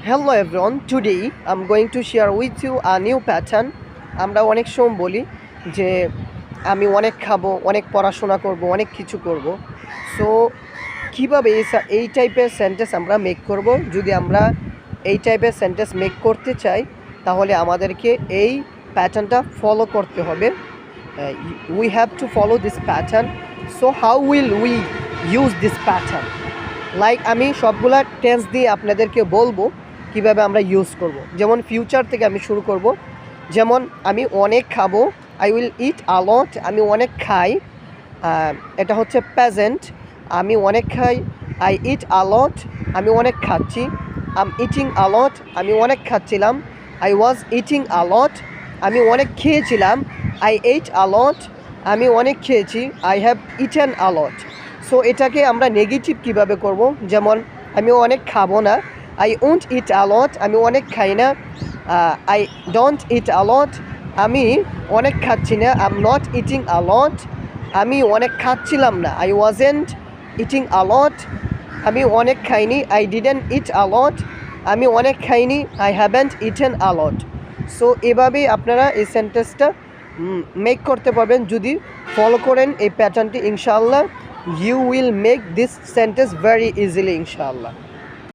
Hello everyone, today I'm going to share with you a new pattern. আমরা অনেক সময় বলি যে আমি অনেক খাবো, অনেক পড়াশোনা করব, অনেক কিছু করব। সো কীভাবে এই টাইপের সেন্টেন্স আমরা মেক করব? যদি আমরা এই টাইপের সেন্টেন্স মেক করতে চাই তাহলে আমাদেরকে এই প্যাটার্নটা ফলো করতে হবে। We have to follow this pattern. So how will we use this pattern? Like আমি সবগুলা টেন্স দিয়ে আপনাদেরকে বলবো কিভাবে আমরা ইউজ করব। যেমন ফিউচার থেকে আমি শুরু করব। যেমন আমি অনেক খাবো, আই উইল ইট আলট, আমি অনেক খাই। এটা হচ্ছে প্রেজেন্ট, আমি অনেক খাই। আই ইট আলট, আমি অনেক খাচ্ছি। আম ইটিং আলট, আমি অনেক খাচ্ছিলাম। আই ওয়াজ ইটিং আলট, আমি অনেক খেয়েছিলাম। আই এইট আলট, আমি অনেক খেয়েছি। I have eaten আলট। সো এটাকে আমরা নেগেটিভ কিভাবে করব? যেমন আমি অনেক খাবো না, আই ওন্ট ইট আলট, আমি অনেক খাই না। আই ডোন্ট ইট আলট, আমি অনেক খাচ্ছি না। আই এম নট ইটিং আলট, আমি অনেক খাচ্ছিলাম না। আই ওয়াজেন্ট ইটিং আলট, আমি অনেক খাইনি। আই ডিডেন্ট ইট আলট, আমি অনেক খাইনি। I haven't eaten আলট। সো এভাবেই আপনারা এই সেন্টেন্সটা মেক করতে পারবেন যদি ফলো করেন এই প্যাটার্নটি। ইনশাআল্লাহ you will make this sentence very easily, inshallah.